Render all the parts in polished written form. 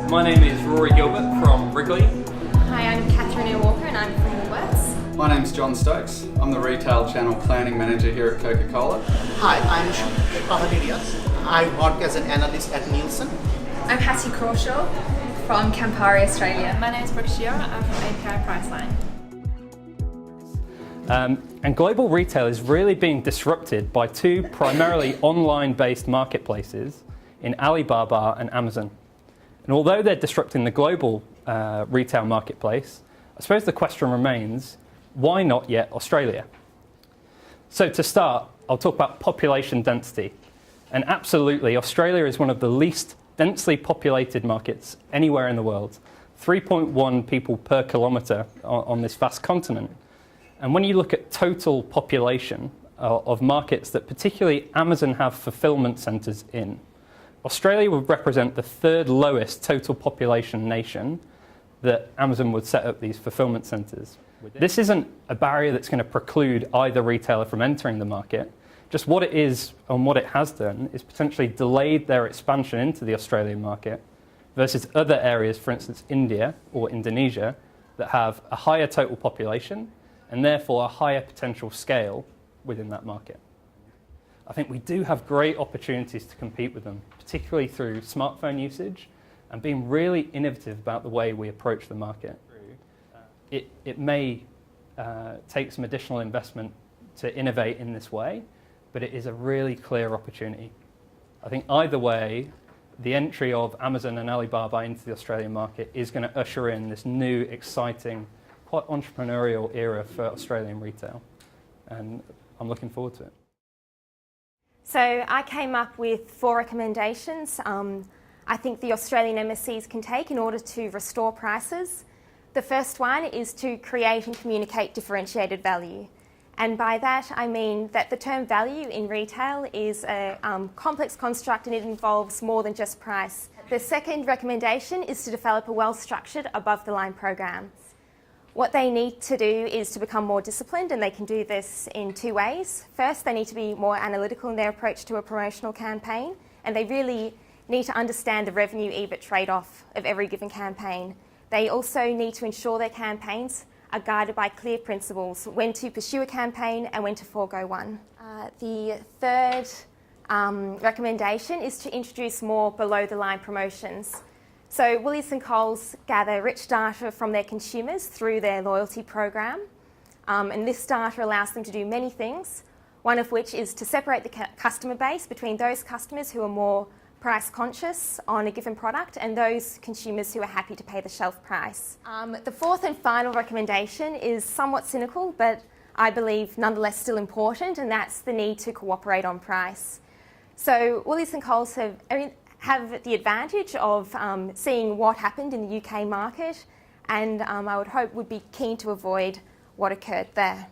My name is Rory Gilbert from Wrigley. Hi, I'm Catherine Air Walker and I'm from Woolworths. My name's John Stokes. I'm the Retail Channel Planning Manager here at Coca-Cola. Hi, I'm Shubha. I work as an analyst at Nielsen. I'm Hattie Crawshaw from Campari Australia. My name is Brooke Shearer. I'm from API Priceline. And global retail is really being disrupted by two primarily online-based marketplaces in Alibaba and Amazon. And although they're disrupting the global retail marketplace, I suppose the question remains, why not yet Australia? So to start, I'll talk about population density. And absolutely, Australia is one of the least densely populated markets anywhere in the world. 3.1 people per kilometre on this vast continent. And when you look at total population of markets that particularly Amazon have fulfillment centres in, Australia would represent the third lowest total population nation that Amazon would set up these fulfillment centres. This isn't a barrier that's going to preclude either retailer from entering the market. Just what it is and what it has done is potentially delayed their expansion into the Australian market versus other areas, for instance India or Indonesia, that have a higher total population and therefore a higher potential scale within that market. I think we do have great opportunities to compete with them, particularly through smartphone usage and being really innovative about the way we approach the market. It may take some additional investment to innovate in this way, but it is a really clear opportunity. I think either way, the entry of Amazon and Alibaba into the Australian market is going to usher in this new, exciting, quite entrepreneurial era for Australian retail. And I'm looking forward to it. So I came up with 4 recommendations I think the Australian MSCs can take in order to restore prices. The first one is to create and communicate differentiated value. And by that I mean that the term value in retail is a complex construct and it involves more than just price. The second recommendation is to develop a well-structured above-the-line program. What they need to do is to become more disciplined, and they can do this in 2 ways. First, they need to be more analytical in their approach to a promotional campaign, and they really need to understand the revenue EBIT trade-off of every given campaign. They also need to ensure their campaigns are guided by clear principles, when to pursue a campaign and when to forego one. The third recommendation is to introduce more below-the-line promotions. So Woolies and Coles gather rich data from their consumers through their loyalty program, and this data allows them to do many things, one of which is to separate the customer base between those customers who are more price conscious on a given product and those consumers who are happy to pay the shelf price. The fourth and final recommendation is somewhat cynical, but I believe nonetheless still important, and that's the need to cooperate on price. So Woolies and Coles have the advantage of seeing what happened in the UK market, and I would hope would be keen to avoid what occurred there.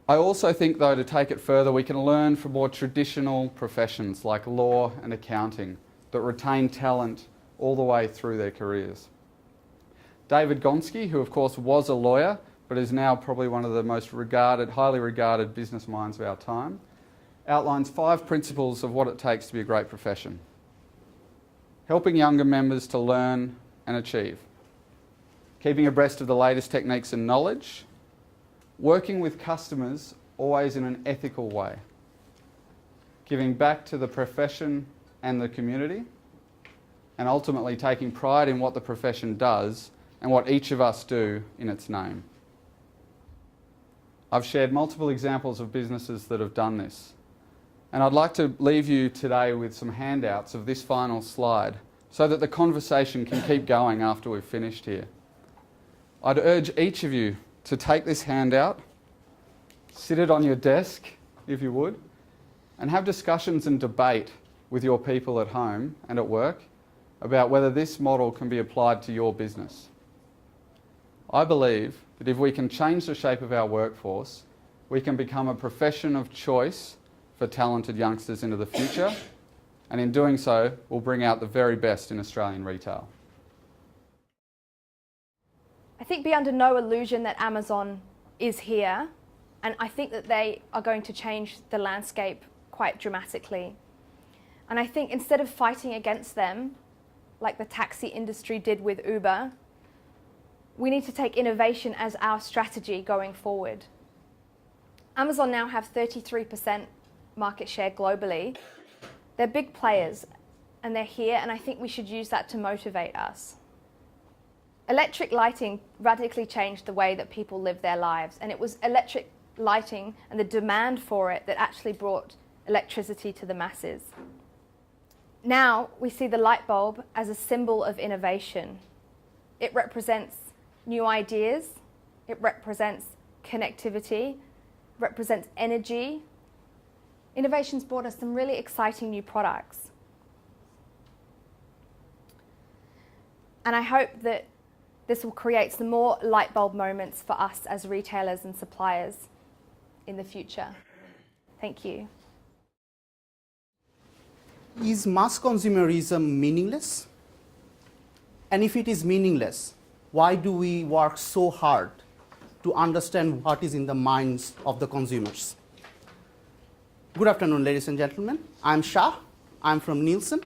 I also think, though, to take it further, we can learn from more traditional professions like law and accounting that retain talent all the way through their careers. David Gonski, who of course was a lawyer, but is now probably one of the most highly regarded business minds of our time, outlines 5 principles of what it takes to be a great profession. Helping younger members to learn and achieve. Keeping abreast of the latest techniques and knowledge. Working with customers always in an ethical way. Giving back to the profession and the community. And ultimately taking pride in what the profession does and what each of us do in its name. I've shared multiple examples of businesses that have done this. And I'd like to leave you today with some handouts of this final slide so that the conversation can keep going after we've finished here. I'd urge each of you to take this handout, sit it on your desk, if you would, and have discussions and debate with your people at home and at work about whether this model can be applied to your business. I believe that if we can change the shape of our workforce, we can become a profession of choice for talented youngsters into the future, and in doing so, we'll bring out the very best in Australian retail. I think be under no illusion that Amazon is here, and I think that they are going to change the landscape quite dramatically. And I think instead of fighting against them, like the taxi industry did with Uber. We need to take innovation as our strategy going forward. Amazon now have 33% market share globally. They're big players and they're here, and I think we should use that to motivate us. Electric lighting radically changed the way that people live their lives, and it was electric lighting and the demand for it that actually brought electricity to the masses. Now we see the light bulb as a symbol of innovation. It represents new ideas, it represents connectivity, represents energy. Innovation's brought us some really exciting new products. And I hope that this will create some more light bulb moments for us as retailers and suppliers in the future. Thank you. Is mass consumerism meaningless? And if it is meaningless, why do we work so hard to understand what is in the minds of the consumers? Good afternoon, ladies and gentlemen. I'm Shah. I'm from Nielsen.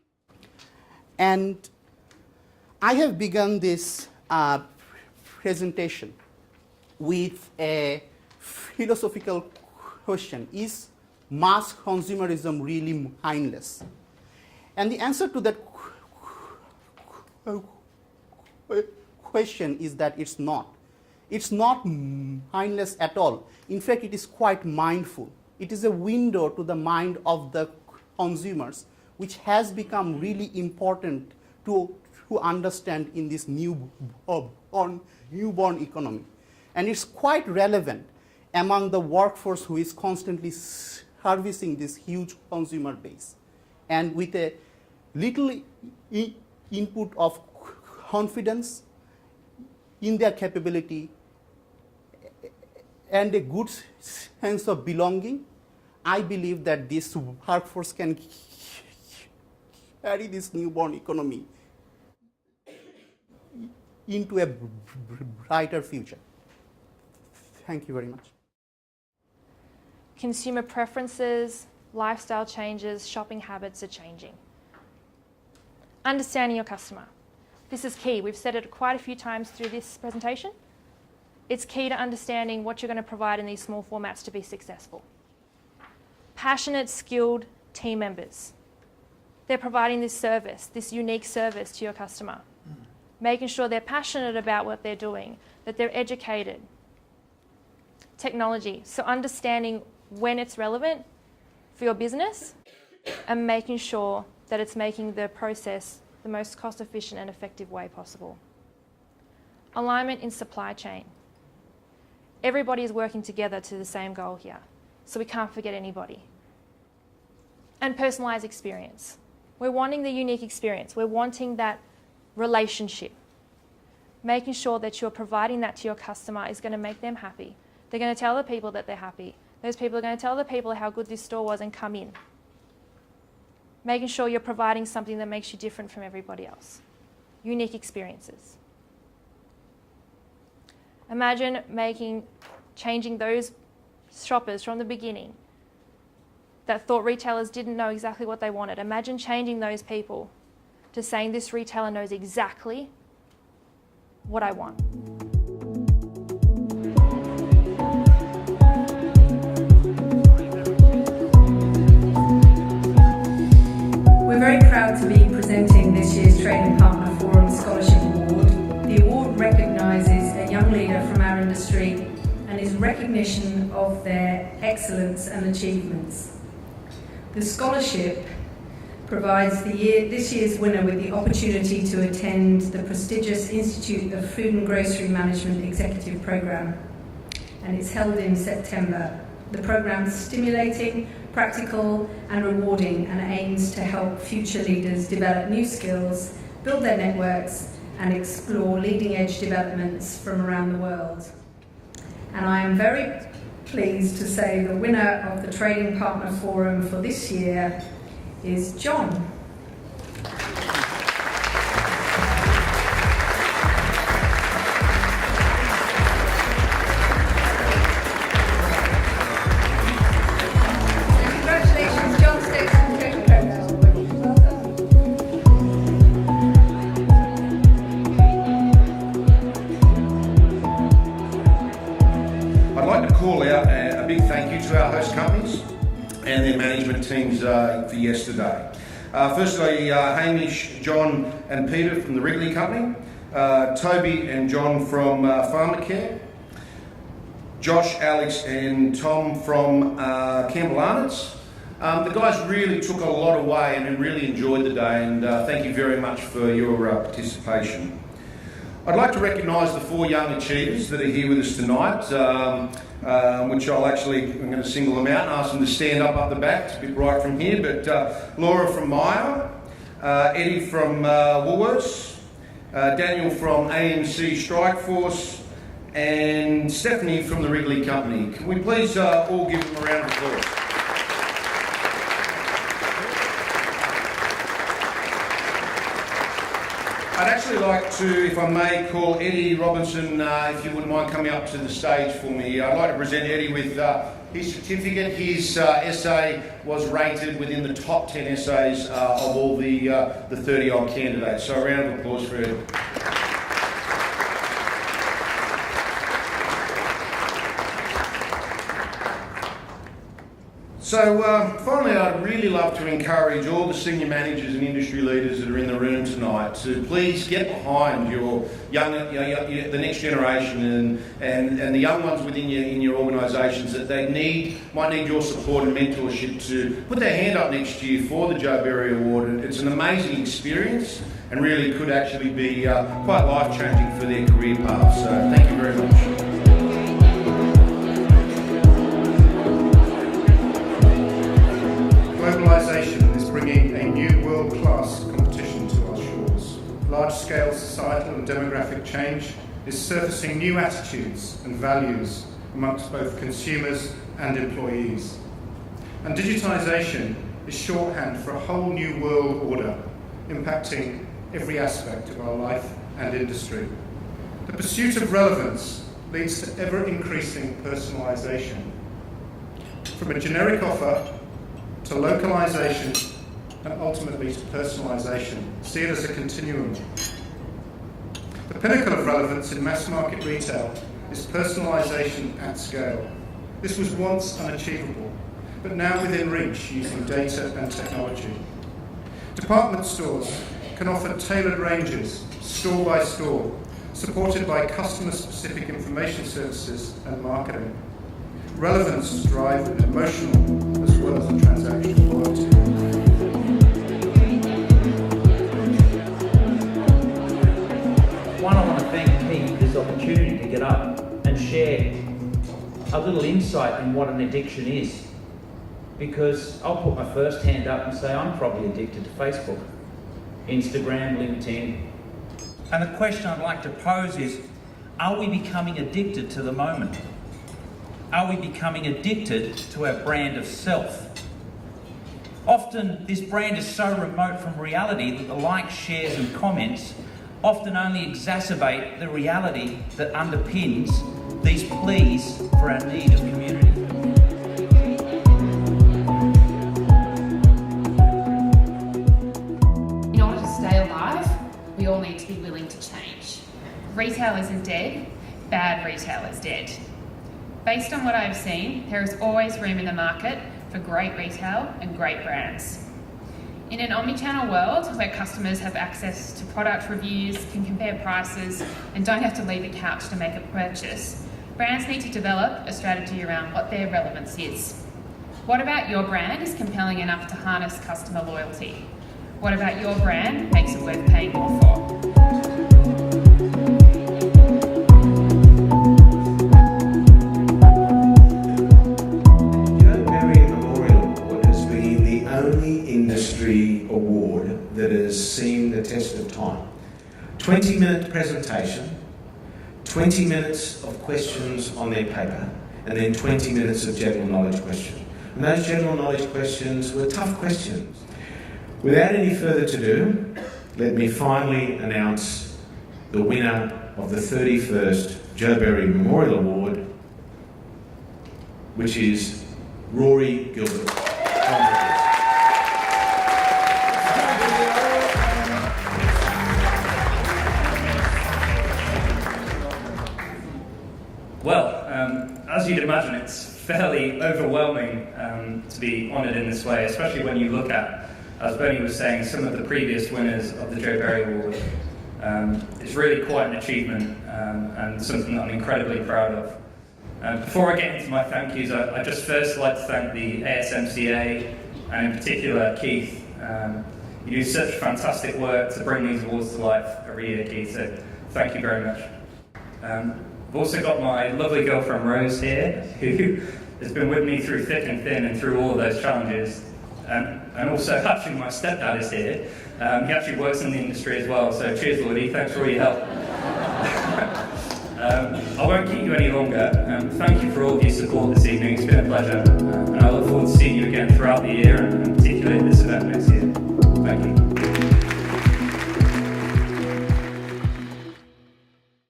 And I have begun this presentation with a philosophical question. Is mass consumerism really mindless? And the answer to that question is that it's not. It's not mindless at all. In fact, it is quite mindful. It is a window to the mind of the consumers, which has become really important to understand in this newborn economy. And it's quite relevant among the workforce who is constantly servicing this huge consumer base. And with a little input of confidence in their capability and a good sense of belonging, I believe that this workforce can carry this newborn economy into a brighter future. Thank you very much. Consumer preferences, lifestyle changes, shopping habits are changing. Understanding your customer. This is key. We've said it quite a few times through this presentation. It's key to understanding what you're going to provide in these small formats to be successful. Passionate, skilled team members. They're providing this service, this unique service to your customer. Making sure they're passionate about what they're doing, that they're educated. Technology, so understanding when it's relevant for your business and making sure that it's making the process the most cost-efficient and effective way possible. Alignment in supply chain. Everybody is working together to the same goal here, so we can't forget anybody. And personalised experience. We're wanting the unique experience. We're wanting that relationship. Making sure that you're providing that to your customer is going to make them happy. They're going to tell the people that they're happy. Those people are going to tell the people how good this store was and come in. Making sure you're providing something that makes you different from everybody else. Unique experiences. Imagine changing those shoppers from the beginning that thought retailers didn't know exactly what they wanted. Imagine changing those people to saying this retailer knows exactly what I want. We're very proud to be presenting this year's Trading Partner Forum Scholarship Award. The award recognises a young leader from our industry and is recognition of their excellence and achievements. The scholarship provides this year's winner with the opportunity to attend the prestigious Institute of Food and Grocery Management Executive Programme, and it's held in September. The programme is stimulating, practical and rewarding, and aims to help future leaders develop new skills, build their networks and explore leading-edge developments from around the world. And I am very pleased to say the winner of the Trading Partner Forum for this year is John. Congratulations, John Stokes from Coca-Cola. Well done. the teams for yesterday. Firstly, Hamish, John and Peter from the Wrigley Company, Toby and John from Pharmacare, Josh, Alex and Tom from Campbell Arnott's. The guys really took a lot away and really enjoyed the day, and thank you very much for your participation. I'd like to recognise the 4 young achievers that are here with us tonight, which I'm going to single them out and ask them to stand up the back. It's a bit bright from here, but Laura from Myer, Eddie from Woolworths, Daniel from AMC Strikeforce, and Stephanie from the Wrigley Company. Can we please all give them a round of applause? I'd actually like to, if I may, call Eddie Robinson, if you wouldn't mind coming up to the stage for me. I'd like to present Eddie with his certificate. His essay was rated within the top 10 essays of all the 30-odd candidates. So a round of applause for Eddie. So finally, I'd really love to encourage all the senior managers and industry leaders that are in the room tonight to please get behind your the next generation and the young ones within your organisations that might need your support and mentorship to put their hand up next year for the Joe Berry Award. It's an amazing experience and really could actually be quite life-changing for their career path. So thank you very much. Globalisation is bringing a new world-class competition to our shores. Large-scale societal and demographic change is surfacing new attitudes and values amongst both consumers and employees. And digitisation is shorthand for a whole new world order, impacting every aspect of our life and industry. The pursuit of relevance leads to ever-increasing personalisation. From a generic offer to localisation and ultimately to personalisation. See it as a continuum. The pinnacle of relevance in mass market retail is personalisation at scale. This was once unachievable, but now within reach using data and technology. Department stores can offer tailored ranges, store by store, supported by customer-specific information services and marketing. Relevance drive emotional as well as the transactional loyalty. One, I want to thank Pete for this opportunity to get up and share a little insight in what an addiction is. Because I'll put my first hand up and say I'm probably addicted to Facebook, Instagram, LinkedIn. And the question I'd like to pose is, are we becoming addicted to the moment? Are we becoming addicted to our brand of self? Often this brand is so remote from reality that the likes, shares and comments often only exacerbate the reality that underpins these pleas for our need of community. In order to stay alive, we all need to be willing to change. Retail isn't dead, bad retail is dead. Based on what I've seen, there is always room in the market for great retail and great brands. In an omnichannel world where customers have access to product reviews, can compare prices, and don't have to leave the couch to make a purchase, brands need to develop a strategy around what their relevance is. What about your brand is compelling enough to harness customer loyalty? What about your brand makes it worth paying more for? Award that has seen the test of time. 20-minute presentation, 20 minutes of questions on their paper, and then 20 minutes of general knowledge questions. And those general knowledge questions were tough questions. Without any further ado, let me finally announce the winner of the 31st Joe Berry Memorial Award, which is Rory Gilbert. Well, as you'd imagine, it's fairly overwhelming to be honoured in this way, especially when you look at, as Bernie was saying, some of the previous winners of the Joe Berry Award. It's really quite an achievement and something that I'm incredibly proud of. Before I get into my thank yous, I'd just first like to thank the ASMCA and in particular Keith. You do such fantastic work to bring these awards to life every year, Keith, so thank you very much. I've also got my lovely girlfriend Rose here, who has been with me through thick and thin and through all of those challenges. And also, actually, my stepdad is here. He actually works in the industry as well, so cheers, Lloydie, thanks for all your help. I won't keep you any longer. Thank you for all of your support this evening, it's been a pleasure. And I look forward to seeing you again throughout the year and